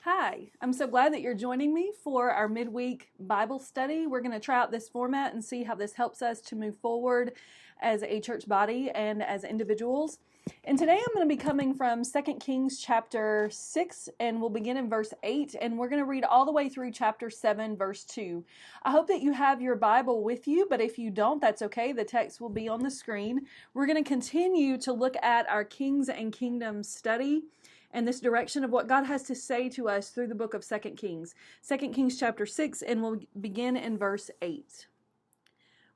Hi, I'm so glad that you're joining me for our midweek Bible study. We're going to try out this format and see how this helps us to move forward as a church body and as individuals. And today I'm going to be coming from 2 Kings chapter 6, and we'll begin in verse 8, and we're going to read all the way through chapter 7, verse 2. I hope that you have your Bible with you, but if you don't, that's okay. The text will be on the screen. We're going to continue to look at our Kings and Kingdoms study and this direction of what God has to say to us through the book of 2 Kings. 2 Kings chapter 6, and we'll begin in verse 8.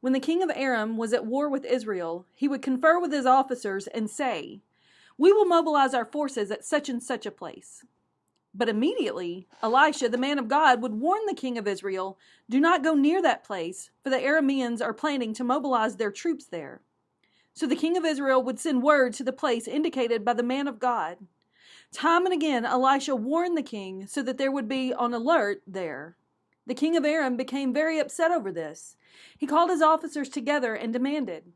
When the king of Aram was at war with Israel, he would confer with his officers and say, "We will mobilize our forces at such and such a place." But immediately, Elisha, the man of God, would warn the king of Israel, "Do not go near that place, for the Arameans are planning to mobilize their troops there." So the king of Israel would send word to the place indicated by the man of God. Time and again, Elisha warned the king so that there would be on alert there. The king of Aram became very upset over this. He called his officers together and demanded,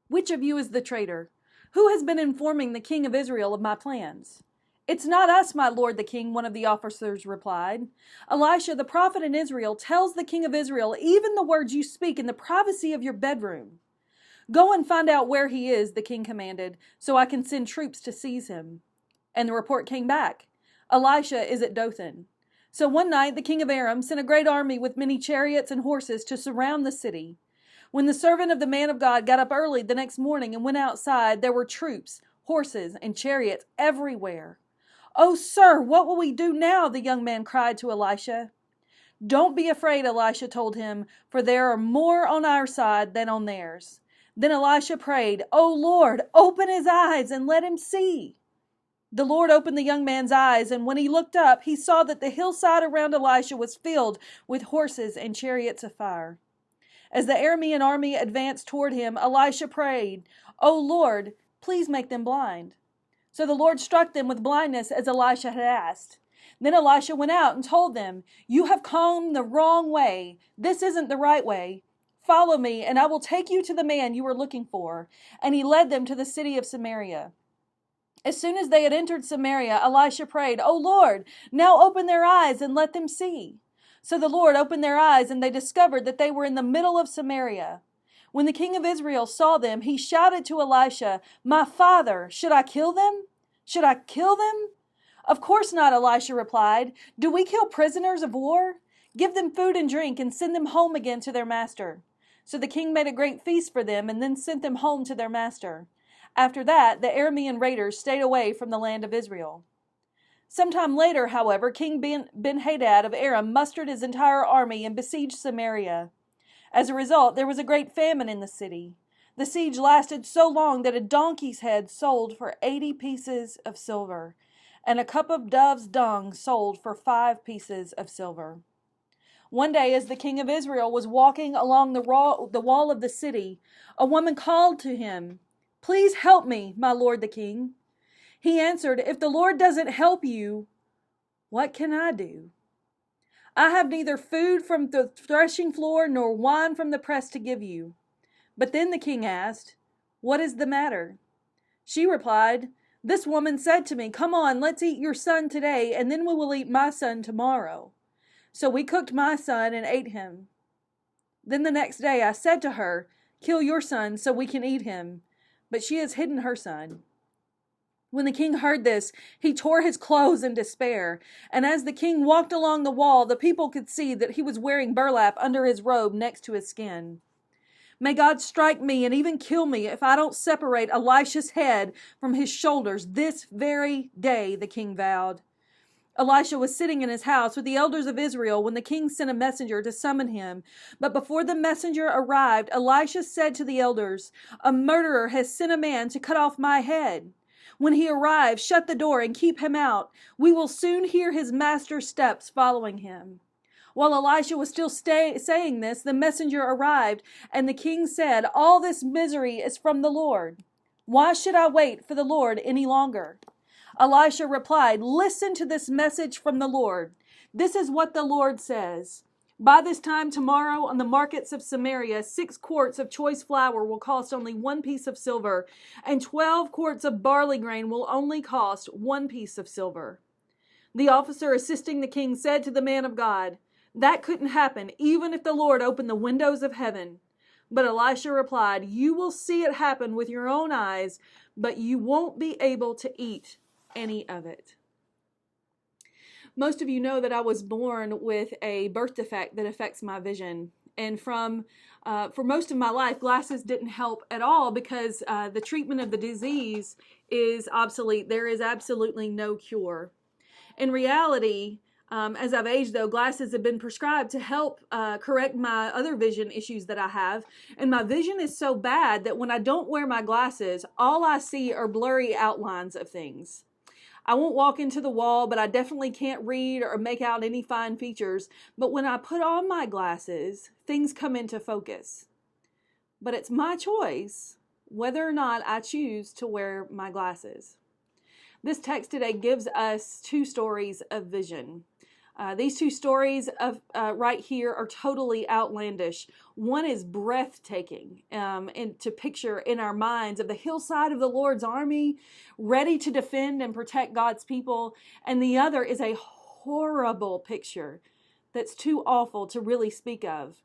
"Which of you is the traitor? Who has been informing the king of Israel of my plans?" "It's not us, my lord the king," one of the officers replied. "Elisha, the prophet in Israel, tells the king of Israel even the words you speak in the privacy of your bedroom." "Go and find out where he is," the king commanded, "so I can send troops to seize him." And the report came back, "Elisha is at Dothan." So one night the king of Aram sent a great army with many chariots and horses to surround the city. When the servant of the man of God got up early the next morning and went outside, there were troops, horses, and chariots everywhere. "Oh, sir, what will we do now?" the young man cried to Elisha. "Don't be afraid," Elisha told him, "for there are more on our side than on theirs." Then Elisha prayed, "Oh Lord, open his eyes and let him see." The Lord opened the young man's eyes, and when he looked up, he saw that the hillside around Elisha was filled with horses and chariots of fire. As the Aramean army advanced toward him, Elisha prayed, "Oh Lord, please make them blind." So the Lord struck them with blindness as Elisha had asked. Then Elisha went out and told them, "You have come the wrong way. This isn't the right way. Follow me, and I will take you to the man you are looking for." And he led them to the city of Samaria. As soon as they had entered Samaria, Elisha prayed, "Oh Lord, now open their eyes and let them see." So the Lord opened their eyes, and they discovered that they were in the middle of Samaria. When the king of Israel saw them, he shouted to Elisha, "My father, should I kill them? Should I kill them?" "Of course not," Elisha replied. "Do we kill prisoners of war? Give them food and drink and send them home again to their master." So the king made a great feast for them and then sent them home to their master. After that, the Aramean raiders stayed away from the land of Israel. Sometime later, however, King Ben-Hadad of Aram mustered his entire army and besieged Samaria. As a result, there was a great famine in the city. The siege lasted so long that a donkey's head sold for 80 pieces of silver, and a cup of dove's dung sold for 5 pieces of silver. One day, as the king of Israel was walking along the wall of the city, a woman called to him, "Please help me, my lord the king." He answered, "If the Lord doesn't help you, what can I do? I have neither food from the threshing floor nor wine from the press to give you." But then the king asked, "What is the matter?" She replied, "This woman said to me, 'Come on, let's eat your son today, and then we will eat my son tomorrow.' So we cooked my son and ate him. Then the next day I said to her, 'Kill your son so we can eat him.' But she has hidden her son." When the king heard this, he tore his clothes in despair. And as the king walked along the wall, the people could see that he was wearing burlap under his robe next to his skin. "May God strike me and even kill me if I don't separate Elisha's head from his shoulders this very day," the king vowed. Elisha was sitting in his house with the elders of Israel when the king sent a messenger to summon him. But before the messenger arrived, Elisha said to the elders, "A murderer has sent a man to cut off my head. When he arrives, shut the door and keep him out. We will soon hear his master's steps following him." While Elisha was still saying this, the messenger arrived, and the king said, "All this misery is from the Lord. Why should I wait for the Lord any longer?" Elisha replied, "Listen to this message from the Lord. This is what the Lord says. By this time tomorrow on the markets of Samaria, 6 quarts of choice flour will cost only 1 piece of silver, and 12 quarts of barley grain will only cost 1 piece of silver." The officer assisting the king said to the man of God, "That couldn't happen, even if the Lord opened the windows of heaven." But Elisha replied, "You will see it happen with your own eyes, but you won't be able to eat any of it." Most of you know that I was born with a birth defect that affects my vision. And for most of my life, glasses didn't help at all because the treatment of the disease is obsolete. There is absolutely no cure. In reality, as I've aged, though, glasses have been prescribed to help correct my other vision issues that I have. And my vision is so bad that when I don't wear my glasses, all I see are blurry outlines of things. I won't walk into the wall, but I definitely can't read or make out any fine features. But when I put on my glasses, things come into focus. But it's my choice whether or not I choose to wear my glasses. This text today gives us two stories of vision. These two stories of right here are totally outlandish. One is breathtaking and to picture in our minds of the hillside of the Lord's army, ready to defend and protect God's people. And the other is a horrible picture that's too awful to really speak of.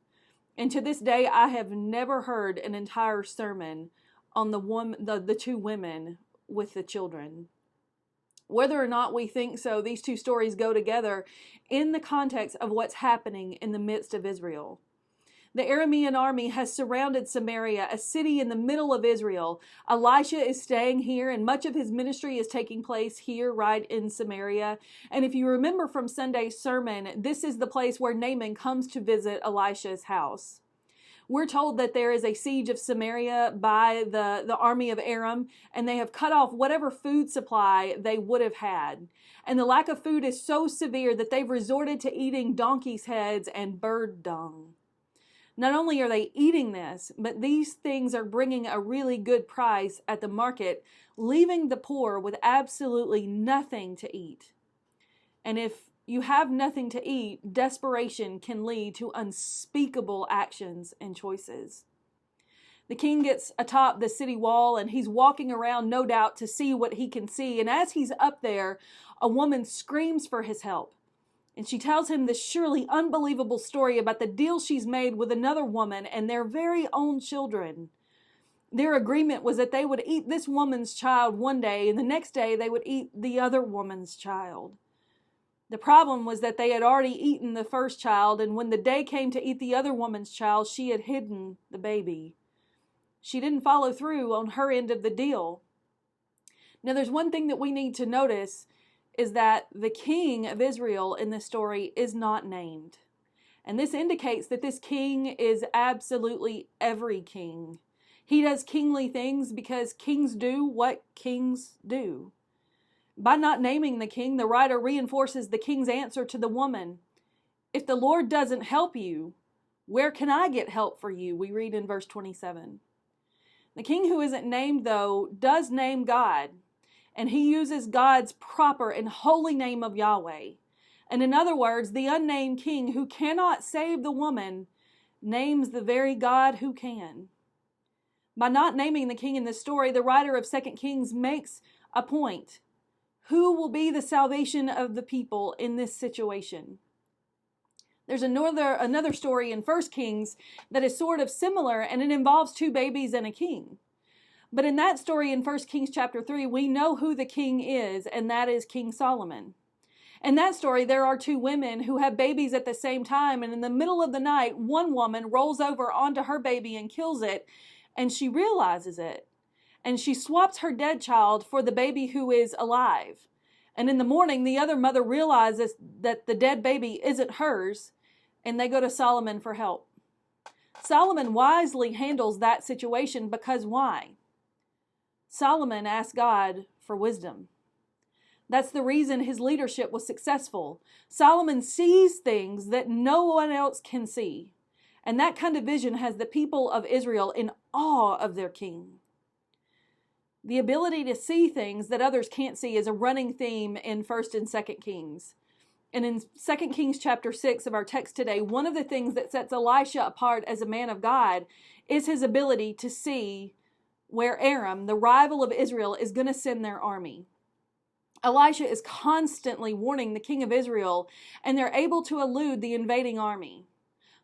And to this day, I have never heard an entire sermon on the two women with the children. Whether or not we think so, these two stories go together in the context of what's happening in the midst of Israel. The Aramean army has surrounded Samaria, a city in the middle of Israel. Elisha is staying here, and much of his ministry is taking place here, right in Samaria. And if you remember from Sunday's sermon, this is the place where Naaman comes to visit Elisha's house. We're told that there is a siege of Samaria by the army of Aram, and they have cut off whatever food supply they would have had. And the lack of food is so severe that they've resorted to eating donkeys' heads and bird dung. Not only are they eating this, but these things are bringing a really good price at the market, leaving the poor with absolutely nothing to eat. And if you have nothing to eat, desperation can lead to unspeakable actions and choices. The king gets atop the city wall and he's walking around, no doubt, to see what he can see. And as he's up there, a woman screams for his help. And she tells him this surely unbelievable story about the deal she's made with another woman and their very own children. Their agreement was that they would eat this woman's child one day, and the next day they would eat the other woman's child. The problem was that they had already eaten the first child, and when the day came to eat the other woman's child, she had hidden the baby. She didn't follow through on her end of the deal. Now, there's one thing that we need to notice is that the king of Israel in this story is not named. And this indicates that this king is absolutely every king. He does kingly things because kings do what kings do. By not naming the king, the writer reinforces the king's answer to the woman. If the Lord doesn't help you, where can I get help for you? We read in verse 27. The king who isn't named, though, does name God, and he uses God's proper and holy name of Yahweh. And in other words, the unnamed king who cannot save the woman names the very God who can. By not naming the king in this story, the writer of 2 Kings makes a point. Who will be the salvation of the people in this situation? There's another story in 1 Kings that is sort of similar, and it involves two babies and a king. But in that story in 1 Kings chapter 3, we know who the king is, and that is King Solomon. In that story, there are two women who have babies at the same time, and in the middle of the night, one woman rolls over onto her baby and kills it, and she realizes it. And she swaps her dead child for the baby who is alive. And in the morning, the other mother realizes that the dead baby isn't hers, and they go to Solomon for help. Solomon wisely handles that situation because why? Solomon asked God for wisdom. That's the reason his leadership was successful. Solomon sees things that no one else can see. And that kind of vision has the people of Israel in awe of their king. The ability to see things that others can't see is a running theme in 1 and 2 Kings. And in 2 Kings chapter 6 of our text today, one of the things that sets Elisha apart as a man of God is his ability to see where Aram, the rival of Israel, is going to send their army. Elisha is constantly warning the king of Israel, and they're able to elude the invading army.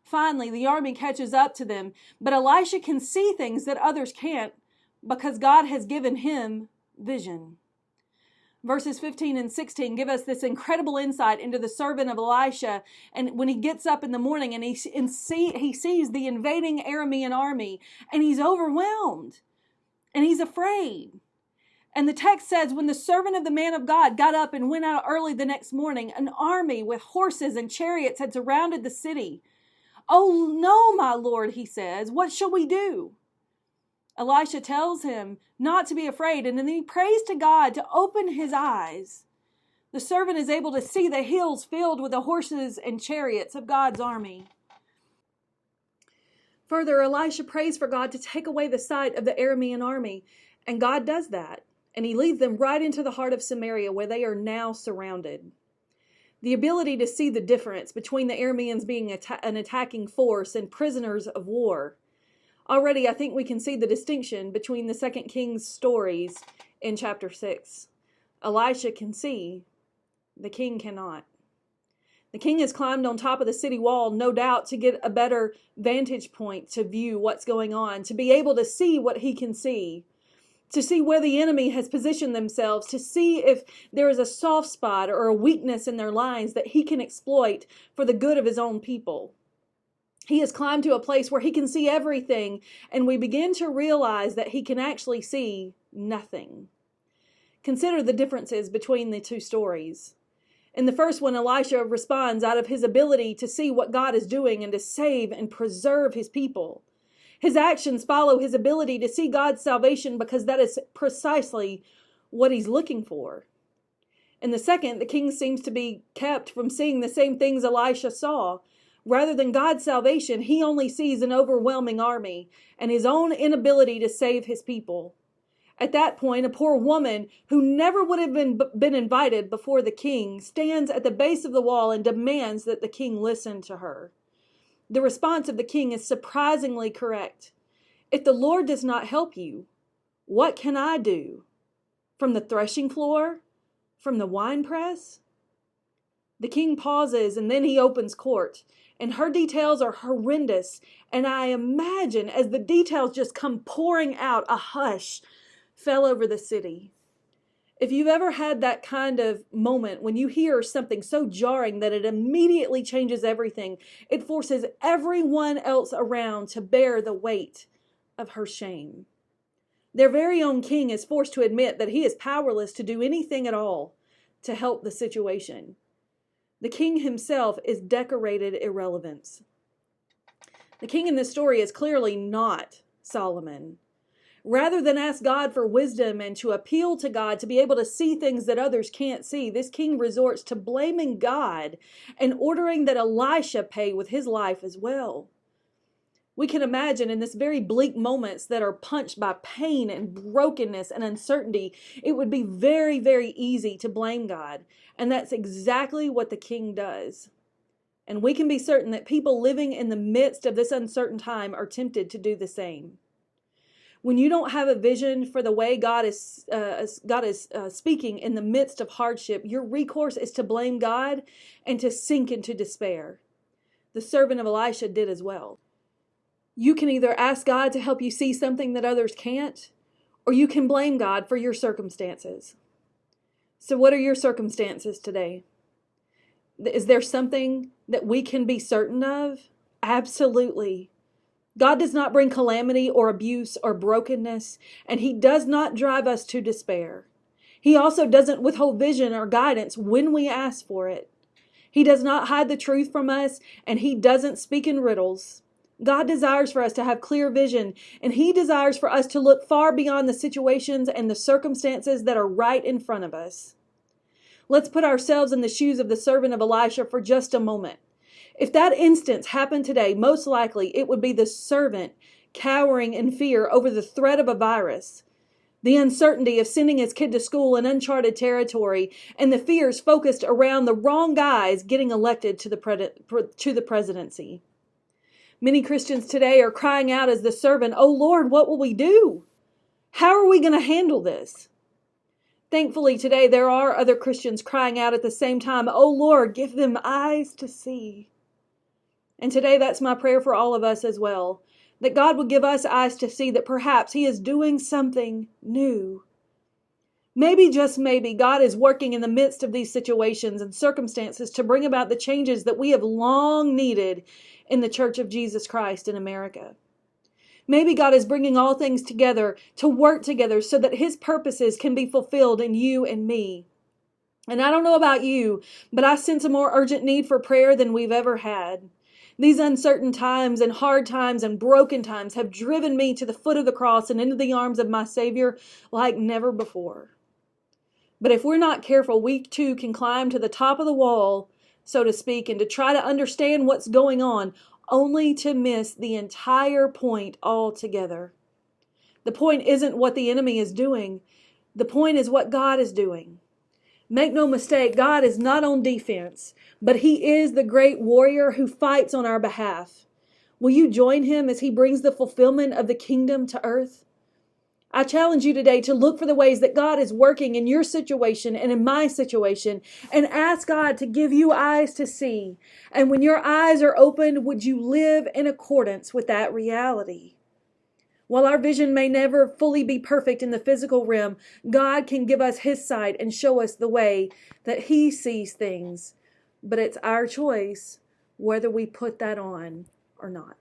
Finally, the army catches up to them, but Elisha can see things that others can't because God has given him vision. Verses 15 and 16 give us this incredible insight into the servant of Elisha. And when he gets up in the morning and he sees the invading Aramean army, and he's overwhelmed and he's afraid. And the text says, when the servant of the man of God got up and went out early the next morning, an army with horses and chariots had surrounded the city. "Oh no, my Lord," he says, "what shall we do?" Elisha tells him not to be afraid, and then he prays to God to open his eyes. The servant is able to see the hills filled with the horses and chariots of God's army. Further, Elisha prays for God to take away the sight of the Aramean army, and God does that, and he leads them right into the heart of Samaria, where they are now surrounded. The ability to see the difference between the Arameans being an attacking force and prisoners of war. Already, I think we can see the distinction between the 2 Kings stories in chapter 6. Elisha can see, the king cannot. The king has climbed on top of the city wall, no doubt, to get a better vantage point to view what's going on, to be able to see what he can see, to see where the enemy has positioned themselves, to see if there is a soft spot or a weakness in their lines that he can exploit for the good of his own people. He has climbed to a place where he can see everything, and we begin to realize that he can actually see nothing. Consider the differences between the two stories. In the first one, Elisha responds out of his ability to see what God is doing and to save and preserve his people. His actions follow his ability to see God's salvation because that is precisely what he's looking for. In the second, the king seems to be kept from seeing the same things Elisha saw. Rather than God's salvation, he only sees an overwhelming army and his own inability to save his people. At that point, a poor woman who never would have been invited before the king stands at the base of the wall and demands that the king listen to her. The response of the king is surprisingly correct. "If the Lord does not help you, what can I do? From the threshing floor? From the winepress?" The king pauses and then he opens court. And her details are horrendous. And I imagine as the details just come pouring out, a hush fell over the city. If you've ever had that kind of moment when you hear something so jarring that it immediately changes everything, it forces everyone else around to bear the weight of her shame. Their very own king is forced to admit that he is powerless to do anything at all to help the situation. The king himself is decorated irrelevance. The king in this story is clearly not Solomon. Rather than ask God for wisdom and to appeal to God to be able to see things that others can't see, this king resorts to blaming God and ordering that Elisha pay with his life as well. We can imagine in this very bleak moments that are punched by pain and brokenness and uncertainty, it would be very, very easy to blame God. And that's exactly what the king does. And we can be certain that people living in the midst of this uncertain time are tempted to do the same. When you don't have a vision for the way God is speaking in the midst of hardship, your recourse is to blame God and to sink into despair. The servant of Elisha did as well. You can either ask God to help you see something that others can't, or you can blame God for your circumstances. So what are your circumstances today? Is there something that we can be certain of? Absolutely. God does not bring calamity or abuse or brokenness, and He does not drive us to despair. He also doesn't withhold vision or guidance when we ask for it. He does not hide the truth from us, and He doesn't speak in riddles. God desires for us to have clear vision, and He desires for us to look far beyond the situations and the circumstances that are right in front of us. Let's put ourselves in the shoes of the servant of Elisha for just a moment. If that instance happened today, most likely it would be the servant cowering in fear over the threat of a virus, the uncertainty of sending his kid to school in uncharted territory, and the fears focused around the wrong guys getting elected to the presidency. Many Christians today are crying out as the servant, "Oh Lord, what will we do? How are we going to handle this?" Thankfully, today there are other Christians crying out at the same time, "Oh Lord, give them eyes to see." And today that's my prayer for all of us as well, that God would give us eyes to see that perhaps He is doing something new. Maybe, just maybe, God is working in the midst of these situations and circumstances to bring about the changes that we have long needed in the Church of Jesus Christ in America. Maybe God is bringing all things together to work together so that His purposes can be fulfilled in you and me. And I don't know about you, but I sense a more urgent need for prayer than we've ever had. These uncertain times and hard times and broken times have driven me to the foot of the cross and into the arms of my Savior like never before. But if we're not careful, we too can climb to the top of the wall, so to speak, and to try to understand what's going on, only to miss the entire point altogether. The point isn't what the enemy is doing. The point is what God is doing. Make no mistake, God is not on defense, but He is the great warrior who fights on our behalf. Will you join Him as He brings the fulfillment of the kingdom to earth? I challenge you today to look for the ways that God is working in your situation and in my situation, and ask God to give you eyes to see. And when your eyes are opened, would you live in accordance with that reality? While our vision may never fully be perfect in the physical realm, God can give us His sight and show us the way that He sees things. But it's our choice whether we put that on or not.